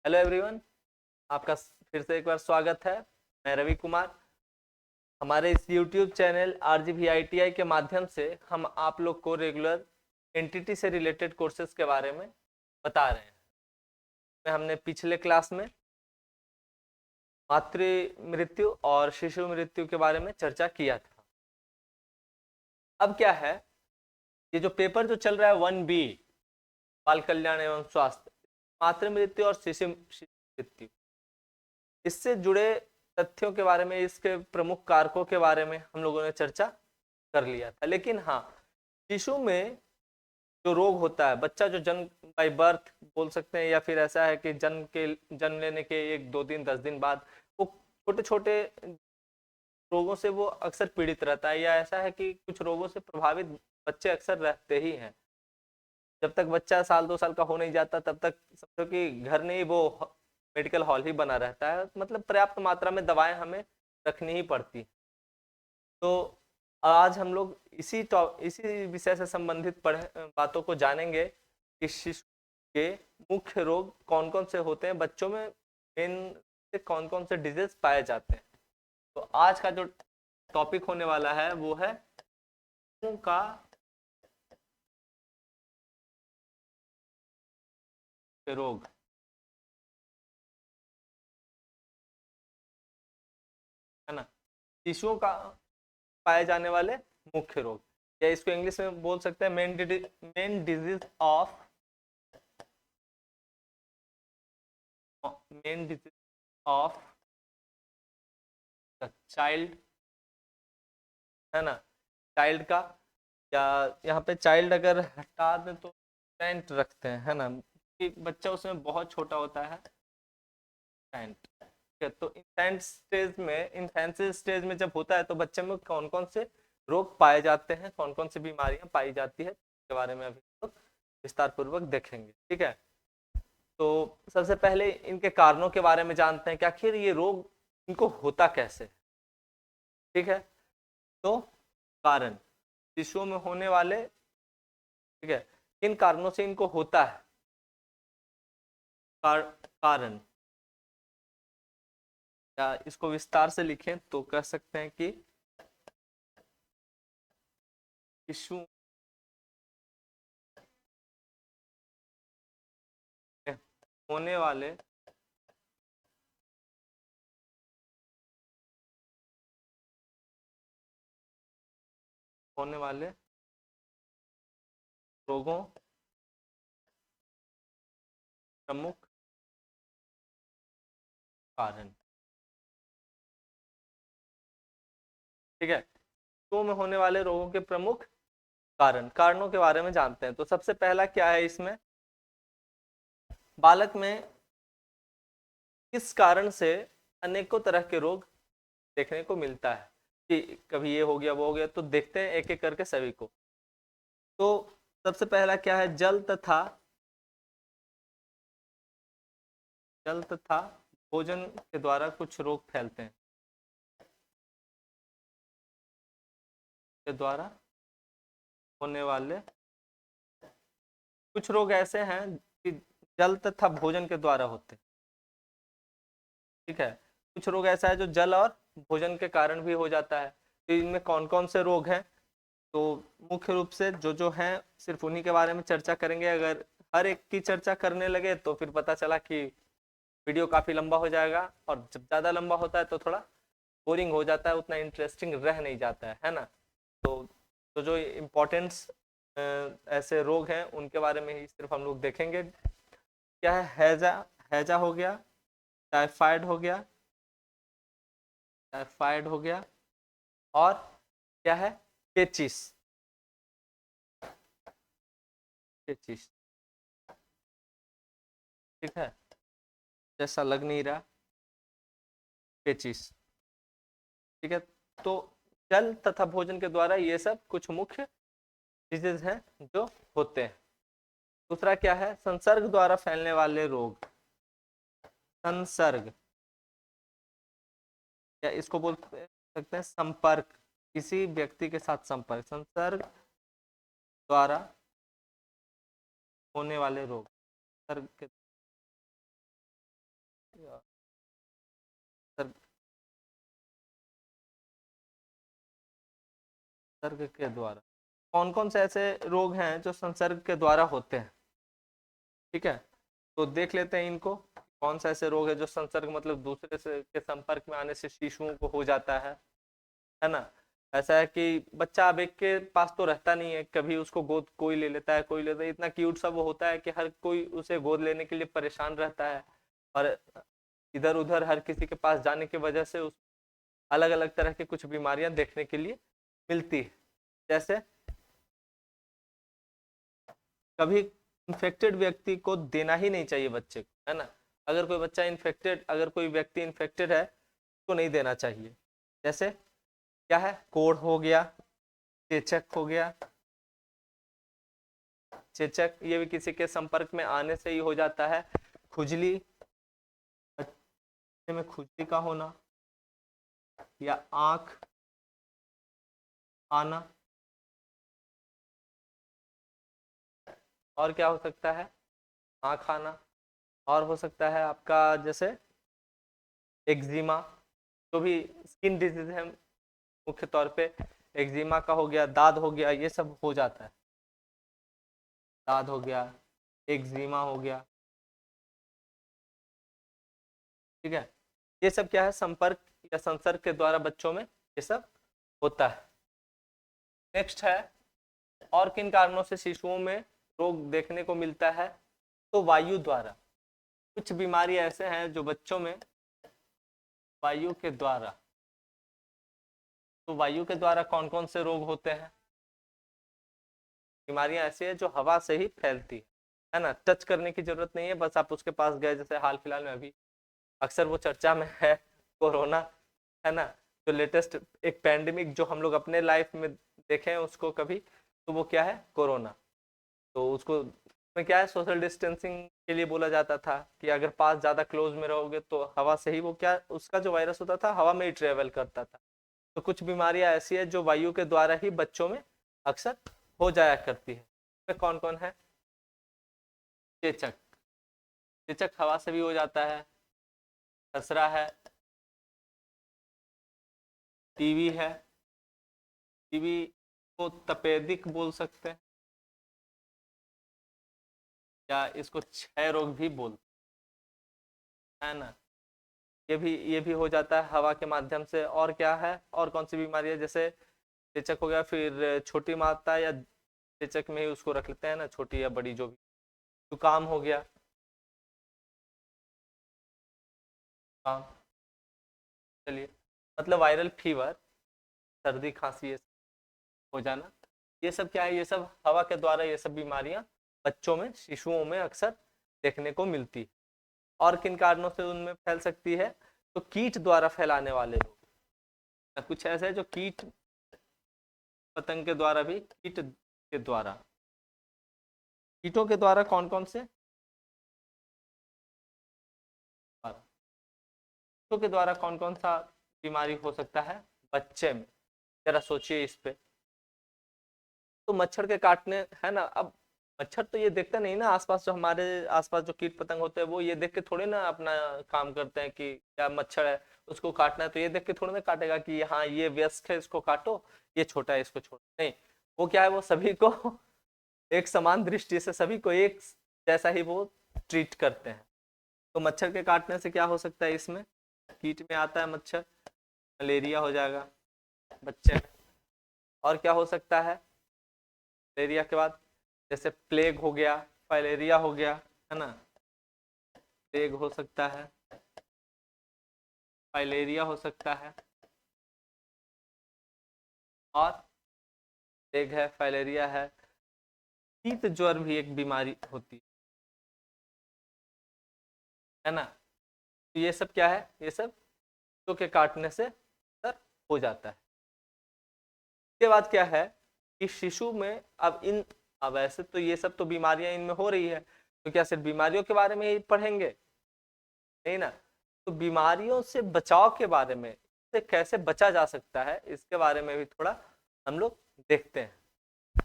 Hello everyone, आपका फिर से एक बार स्वागत है। मैं रवि कुमार। हमारे इस YouTube चैनल RGVITI के माध्यम से हम आप लोग को रेगुलर एंटिटी से रिलेटेड कोर्सेज के बारे में बता रहे हैं। हमने पिछले क्लास में मातृ मृत्यु और शिशु मृत्यु के बारे में चर्चा किया था। अब क्या है, ये जो पेपर जो चल रहा है 1B बाल कल्याण एवं स्वास्थ्य, मातृ मृत्यु और शिशु मृत्यु, इससे जुड़े तथ्यों के बारे में, इसके प्रमुख कारकों के बारे में हम लोगों ने चर्चा कर लिया था। लेकिन हाँ, शिशु में जो रोग होता है, बच्चा जो जन्म बाय बर्थ बोल सकते हैं, या फिर ऐसा है कि जन्म लेने के 1-2 दिन 10 दिन बाद वो छोटे छोटे रोगों से वो अक्सर पीड़ित रहता है, या ऐसा है कि कुछ रोगों से प्रभावित बच्चे अक्सर रहते ही हैं। जब तक बच्चा 1-2 साल का हो नहीं जाता तब तक समझो कि घर नहीं, वो मेडिकल हॉल ही बना रहता है। मतलब पर्याप्त मात्रा में दवाएं हमें रखनी ही पड़ती। तो आज हम लोग इसी विषय से संबंधित बातों को जानेंगे कि शिशु के मुख्य रोग कौन कौन से होते हैं, बच्चों में मेन से कौन कौन से डिजीज पाए जाते हैं। तो आज का जो टॉपिक होने वाला है वो है शिशुओं का रोग, है ना। शिशुओं का पाए जाने वाले मुख्य रोग, या इसको इंग्लिश में बोल सकते हैं main disease of main disease of the child, है ना। चाइल्ड का, या यहाँ पे चाइल्ड अगर हटा दें तो इंफेंट रखते हैं, है ना, कि बच्चा उसमें बहुत छोटा होता है, इंफेंट। तो इन्फेंसी स्टेज में जब होता है तो बच्चे में कौन कौन से रोग पाए जाते हैं, कौन कौन सी बीमारियां पाई जाती है, इसके बारे में अभी तो विस्तार पूर्वक देखेंगे। ठीक है, तो सबसे पहले इनके कारणों के बारे में जानते हैं कि आखिर ये रोग इनको होता कैसे। ठीक है, तो कारण, शिशुओं में होने वाले, ठीक है, किन कारणों से इनको होता है। कारण, या इसको विस्तार से लिखें तो कह सकते हैं कि शिशु में होने वाले होने वाले रोगों प्रमुख कारण। ठीक है, शिशुओं में होने वाले रोगों के प्रमुख कारणों के बारे में जानते हैं। तो सबसे पहला क्या है इसमें, बालक में किस कारण से अनेकों तरह के रोग देखने को मिलता है, कि कभी ये हो गया वो हो गया। तो देखते हैं एक एक करके सभी को। तो सबसे पहला क्या है, जल तथा भोजन के द्वारा कुछ रोग फैलते हैं, के द्वारा होने वाले कुछ रोग ऐसे हैं कि जल तथा भोजन के द्वारा होते हैं। ठीक है, कुछ रोग ऐसा है जो जल और भोजन के कारण भी हो जाता है। तो इनमें कौन कौन से रोग हैं, तो मुख्य रूप से जो हैं सिर्फ उन्हीं के बारे में चर्चा करेंगे। अगर हर एक की चर्चा करने लगे तो फिर पता चला कि वीडियो काफी लंबा हो जाएगा, और जब ज्यादा लंबा होता है तो थोड़ा बोरिंग हो जाता है, उतना इंटरेस्टिंग रह नहीं जाता है ना। तो जो इम्पोर्टेंट्स ऐसे रोग हैं उनके बारे में ही सिर्फ हम लोग देखेंगे। क्या है, हैजा हैजा हो गया, टाइफाइड हो गया, और क्या है, पेचिस। पेचिस, ठीक है, जैसा लग नहीं रहा, पेचिस। ठीक है, तो जल तथा भोजन के द्वारा ये सब कुछ मुख्य डिजीज हैं जो होते हैं। दूसरा क्या है, संसर्ग द्वारा फैलने वाले रोग। संसर्ग, या इसको बोल सकते हैं संपर्क, किसी व्यक्ति के साथ संपर्क, संसर्ग द्वारा होने वाले रोग। संसर्ग के संसर्ग के द्वारा कौन कौन से ऐसे रोग हैं जो संसर्ग के द्वारा होते हैं? ठीक है, तो देख लेते हैं इनको। कौन सा ऐसे रोग है जो संसर्ग मतलब दूसरे से के संपर्क में आने से शिशुओं को हो जाता है ना? ऐसा है कि बच्चा अब एक के पास तो रहता नहीं है, कभी उसको गोद कोई ले लेता है, कोई लेता है, इतना क्यूट सा वो होता है कि हर कोई उसे गोद लेने के लिए परेशान रहता है, और इधर उधर हर किसी के पास जाने की वजह से उस अलग अलग तरह की कुछ बीमारियां देखने के लिए मिलती है। जैसे कभी इन्फेक्टेड व्यक्ति को देना ही नहीं चाहिए बच्चे को, है ना? अगर कोई बच्चा इन्फेक्टेड, अगर कोई व्यक्ति इन्फेक्टेड है तो नहीं देना चाहिए। जैसे क्या है, कोढ़ हो गया, चेचक हो गया। चेचक ये भी किसी के संपर्क में आने से ही हो जाता है। खुजली, बच्चे में खुजली का होना, या आंख आना। और क्या हो सकता है? आंख आना। और हो सकता है आपका जैसे एक्जिमा, जो भी स्किन डिजीज है मुख्य तौर पे एक्जिमा का हो गया, दाद हो गया, ये सब हो जाता है। दाद हो गया, एक्जिमा हो गया, ठीक है। ये सब क्या है, संपर्क या संसर्ग के द्वारा बच्चों में ये सब होता है। नेक्स्ट है, और किन कारणों से शिशुओं में रोग देखने को मिलता है? तो वायु द्वारा। कुछ बीमारी ऐसे हैं जो बच्चों में वायु के द्वारा, तो वायु के द्वारा कौन कौन से रोग होते हैं? बीमारियां ऐसी है जो हवा से ही फैलती है ना? टच करने की जरूरत नहीं है, बस आप उसके पास गए, जैसे हाल फिलहाल में अभी अक्सर वो चर्चा में है कोरोना, है ना? जो लेटेस्ट एक पैंडेमिक जो हम लोग अपने लाइफ में देखे हैं उसको कभी, तो वो क्या है, कोरोना। तो उसको में क्या है, सोशल डिस्टेंसिंग के लिए बोला जाता था कि अगर पास ज्यादा क्लोज में रहोगे तो हवा से ही वो क्या, उसका जो वायरस होता था हवा में ही ट्रेवल करता था। तो कुछ बीमारियां ऐसी है जो वायु के द्वारा ही बच्चों में अक्सर हो जाया करती है। तो कौन कौन है? चेचक, चेचक हवा से भी हो जाता है। खसरा है, टीवी है, टीवी को तपेदिक बोल सकते हैं, या इसको क्षय रोग भी बोलते हैं ना? ये भी हो जाता है हवा के माध्यम से। और क्या है, और कौन सी बीमारी है? जैसे चेचक हो गया, फिर छोटी मात्रा या चेचक में ही उसको रख लेते हैं ना, छोटी या बड़ी जो भी। जुकाम हो गया, जुकाम, चलिए, मतलब वायरल फीवर, सर्दी खांसी ये हो जाना, ये सब क्या है, ये सब हवा के द्वारा ये सब बीमारियां बच्चों में, शिशुओं में अक्सर देखने को मिलती है। और किन कारणों से उनमें फैल सकती है? तो कीट द्वारा फैलाने वाले रोग, कुछ ऐसे है जो कीट पतंग के द्वारा भी, कीट के द्वारा, कीटों के द्वारा कौन कौन से, कीटों के द्वारा कौन कौन सा बीमारी हो सकता है बच्चे में? जरा सोचिए इस पे। तो मच्छर के काटने, है ना? अब मच्छर तो ये देखता नहीं ना, आसपास जो हमारे आसपास जो कीट पतंग होते हैं वो ये देख के थोड़े ना अपना काम करते हैं कि क्या मच्छर है उसको काटना है, तो ये देख के थोड़ा ना काटेगा कि हाँ ये वयस्क है इसको काटो, ये छोटा है इसको छोड़ो, नहीं। वो क्या है, वो सभी को एक समान दृष्टि से, सभी को एक जैसा ही वो ट्रीट करते हैं। तो मच्छर के काटने से क्या हो सकता है, इसमें कीट में आता है मच्छर, मलेरिया हो जाएगा बच्चे में। और क्या हो सकता है मलेरिया के बाद? जैसे प्लेग हो गया, फाइलेरिया हो गया, है ना? प्लेग हो सकता है, फाइलेरिया हो सकता है, और प्लेग है, फाइलेरिया है। शीत ज्वर भी एक बीमारी होती है ना? तो ये सब क्या है, ये सब कीटों के काटने से सर हो जाता है। इसके बाद क्या है कि शिशु में अब ऐसे तो ये सब तो बीमारियां इनमें हो रही है, तो क्या सिर्फ बीमारियों के बारे में ही पढ़ेंगे? नहीं ना। तो बीमारियों से बचाव के बारे में, से कैसे बचा जा सकता है, इसके बारे में भी थोड़ा हम लोग देखते हैं।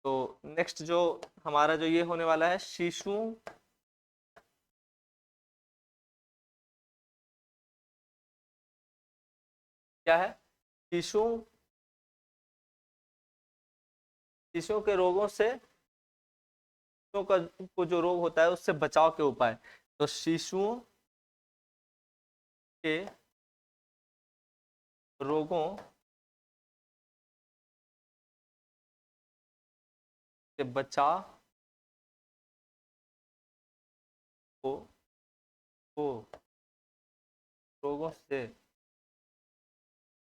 तो नेक्स्ट जो हमारा जो ये होने वाला है, शिशुओं क्या है, शिशुओं शिशुओं के रोगों से, शिशुओं का को जो रोग होता है उससे बचाव के उपाय। तो शिशुओं के रोगों से बचाव को, को रोगों से,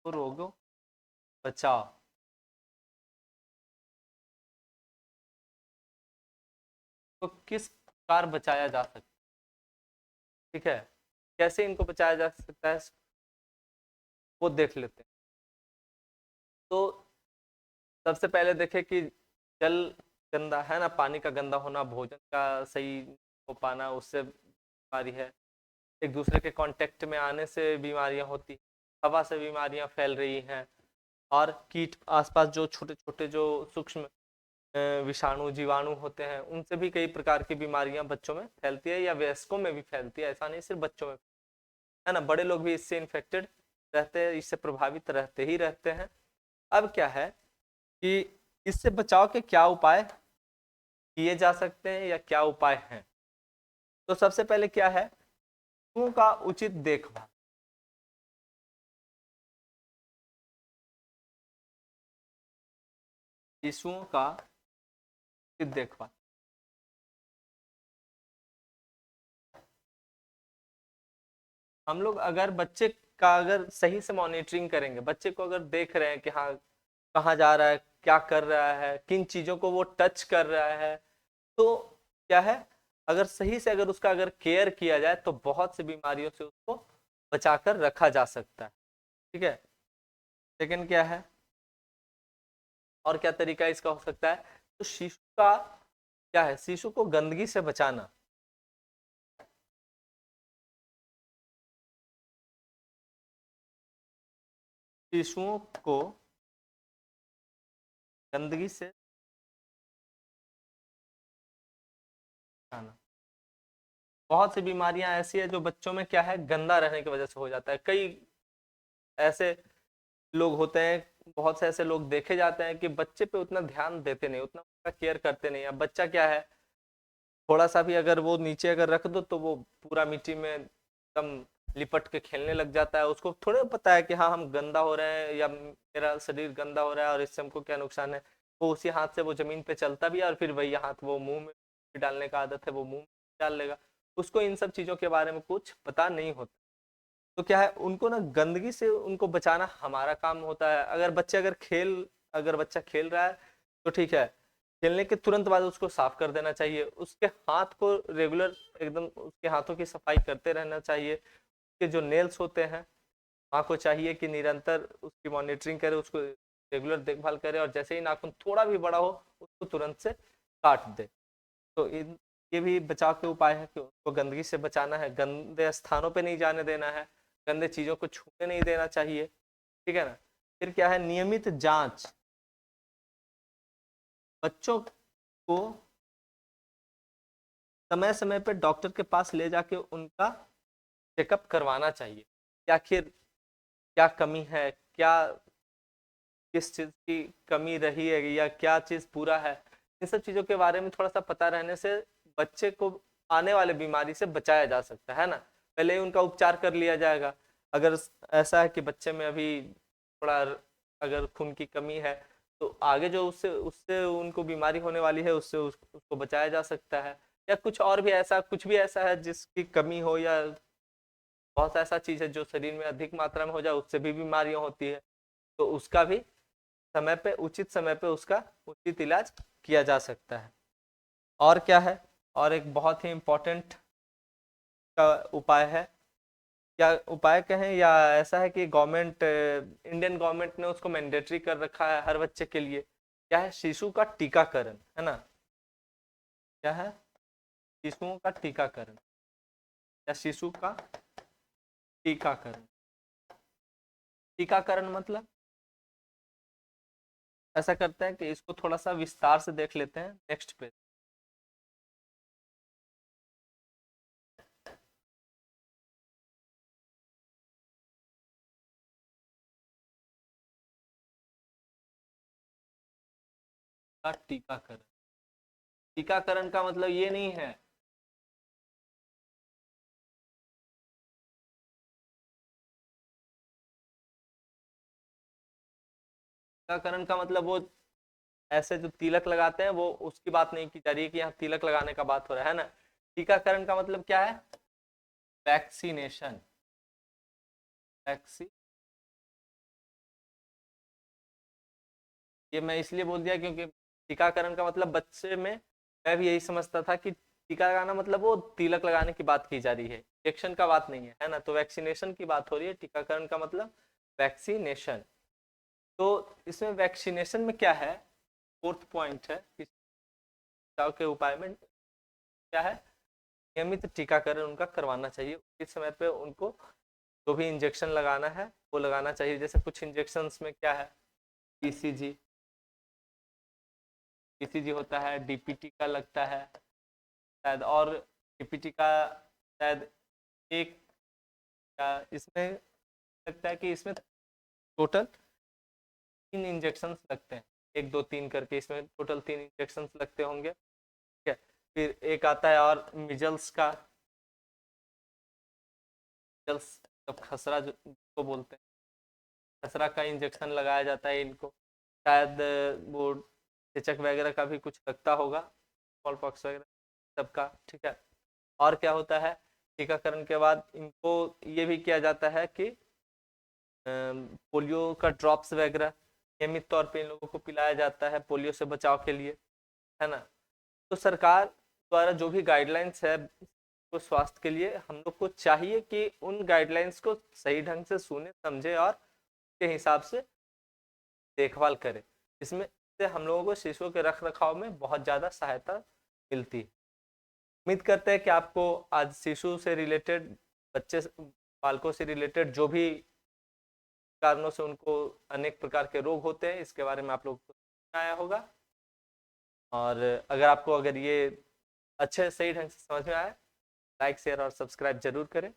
रोगों बचाव, तो किस प्रकार बचाया जा सकता है, ठीक है, कैसे इनको बचाया जा सकता है वो देख लेते हैं। तो सबसे पहले देखें कि जल गंदा है ना, पानी का गंदा होना, भोजन का सही हो पाना, उससे बीमारी है। एक दूसरे के कांटेक्ट में आने से बीमारियां होती, हवा से बीमारियां फैल रही हैं, और कीट आसपास जो छोटे छोटे जो सूक्ष्म विषाणु जीवाणु होते हैं उनसे भी कई प्रकार की बीमारियां बच्चों में फैलती है, या वयस्कों में भी फैलती है, ऐसा नहीं सिर्फ बच्चों में, है ना, बड़े लोग भी इससे इन्फेक्टेड रहते हैं, इससे प्रभावित रहते ही रहते हैं। अब क्या है कि इससे बचाव के क्या उपाय किए जा सकते हैं या क्या उपाय हैं। तो सबसे पहले क्या है, शिशुओं का उचित देखभाल। शिशुओं का उचित देखभाल, हम लोग अगर बच्चे का अगर सही से मॉनिटरिंग करेंगे, बच्चे को अगर देख रहे हैं कि हाँ कहाँ जा रहा है, क्या कर रहा है, किन चीजों को वो टच कर रहा है, तो क्या है, अगर सही से अगर उसका अगर केयर किया जाए तो बहुत सी बीमारियों से उसको बचाकर रखा जा सकता है, ठीक है। सेकंड क्या है, और क्या तरीका इसका हो सकता है, तो शिशु का क्या है, शिशु को गंदगी से बचाना। शिशुओं को गंदगी से बचाना, बहुत सी बीमारियां ऐसी है जो बच्चों में क्या है, गंदा रहने की वजह से हो जाता है। कई ऐसे लोग होते हैं, बहुत से ऐसे लोग देखे जाते हैं कि बच्चे पे उतना ध्यान देते नहीं, उतना उसका केयर करते नहीं। अब बच्चा क्या है, थोड़ा सा भी अगर वो नीचे अगर रख दो तो वो पूरा मिट्टी में एकदम लिपट के खेलने लग जाता है। उसको थोड़ा पता है कि हाँ हम गंदा हो रहे हैं या मेरा शरीर गंदा हो रहा है और इससे हमको क्या नुकसान है। वो उसी हाथ से वो जमीन पे चलता भी है और फिर वही हाथ वो मुंह में डालने का आदत है, वो मुंह में डाल लेगा। उसको इन सब चीजों के बारे में कुछ पता नहीं होता। तो क्या है, उनको ना गंदगी से उनको बचाना हमारा काम होता है। अगर बच्चा खेल रहा है तो ठीक है, खेलने के तुरंत बाद उसको साफ कर देना चाहिए, उसके हाथ को रेगुलर एकदम उसके हाथों की सफाई करते रहना चाहिए। उसके जो नेल्स होते हैं, माँ को चाहिए कि निरंतर उसकी मॉनिटरिंग करे, उसको रेगुलर देखभाल करे, और जैसे ही नाखून थोड़ा भी बड़ा हो उसको तुरंत से काट दे। तो ये भी बचाव के उपाय है कि उसको गंदगी से बचाना है, गंदे स्थानों पे नहीं जाने देना है, गंदे चीजों को छूने नहीं देना चाहिए, ठीक है ना। फिर क्या है, नियमित जांच, बच्चों को समय समय पे डॉक्टर के पास ले जाके उनका चेकअप करवाना चाहिए कि आखिर क्या कमी है, क्या किस चीज की कमी रही है या क्या चीज पूरा है। इन सब चीजों के बारे में थोड़ा सा पता रहने से बच्चे को आने वाले बीमारी से बचाया जा सकता है ना। पहले ही उनका उपचार कर लिया जाएगा। अगर ऐसा है कि बच्चे में अभी थोड़ा अगर खून की कमी है, तो आगे जो उससे उससे उनको बीमारी होने वाली है उससे उसको बचाया जा सकता है। या कुछ और भी ऐसा, कुछ भी ऐसा है जिसकी कमी हो, या बहुत सा ऐसा चीज है जो शरीर में अधिक मात्रा में हो जाए उससे भी बीमारियां होती है, तो उसका भी समय पे, उचित समय पे उसका उचित इलाज किया जा सकता है। और क्या है, और एक बहुत ही इम्पोर्टेंट का उपाय है, क्या उपाय कहें या ऐसा है कि गवर्नमेंट, इंडियन गवर्नमेंट ने उसको मैंडेटरी कर रखा है हर बच्चे के लिए, क्या है, शिशु का टीकाकरण, है ना। क्या है, शिशुओं का टीकाकरण या शिशु का टीकाकरण। टीकाकरण मतलब ऐसा करते हैं कि इसको थोड़ा सा विस्तार से देख लेते हैं नेक्स्ट पे। का टीकाकरण। टीकाकरण का मतलब ये नहीं है टीकाकरण का मतलब वो ऐसे जो तिलक लगाते हैं वो उसकी बात नहीं की जा रही है कि यहाँ तिलक लगाने का बात हो रहा है ना। टीकाकरण का मतलब क्या है? वैक्सीनेशन। वैक्सी ये मैं इसलिए बोल दिया क्योंकि टीकाकरण का मतलब बच्चे में मैं भी यही समझता था कि टीका लगाना मतलब वो तिलक लगाने की बात की जा रही है, इंजेक्शन का बात नहीं है ना। तो वैक्सीनेशन की बात हो रही है, टीकाकरण का मतलब वैक्सीनेशन। तो इसमें वैक्सीनेशन में क्या है, फोर्थ पॉइंट है कि बचाव के उपाय में क्या है, नियमित टीकाकरण उनका करवाना चाहिए। इस समय पे उनको जो भी इंजेक्शन लगाना है वो लगाना चाहिए। जैसे कुछ इंजेक्शन में क्या है, पीसीजी पीसीजी होता है, डीपीटी का लगता है शायद, और डीपीटी का शायद एक इसमें लगता है कि इसमें टोटल 3 इंजेक्शन लगते हैं, 1 2 3 करके इसमें टोटल 3 इंजेक्शन लगते होंगे। ठीक है, फिर एक आता है और मिजल्स का, मिजल्स जब खसरा को बोलते हैं, खसरा का इंजेक्शन लगाया जाता है इनको। शायद वो चेचक वगैरह का भी कुछ लगता होगा, स्मॉल पॉक्स वगैरह सबका। ठीक है, और क्या होता है टीकाकरण के बाद इनको ये भी किया जाता है कि पोलियो का ड्रॉप्स वगैरह नियमित तौर पे इन लोगों को पिलाया जाता है पोलियो से बचाव के लिए, है ना। तो सरकार द्वारा जो भी गाइडलाइंस है तो स्वास्थ्य के लिए हम लोग को चाहिए कि उन गाइडलाइंस को सही ढंग से सुने समझे और के हिसाब से देखभाल करें। इसमें से हम लोगों को शिशुओं के रख रखाव में बहुत ज़्यादा सहायता मिलती है। उम्मीद करते हैं कि आपको आज शिशु से रिलेटेड, बच्चे बालकों से रिलेटेड जो भी कारणों से उनको अनेक प्रकार के रोग होते हैं इसके बारे में आप लोगों को आया होगा। और अगर ये अच्छे सही ढंग से समझ में आए, लाइक शेयर और सब्सक्राइब जरूर करें।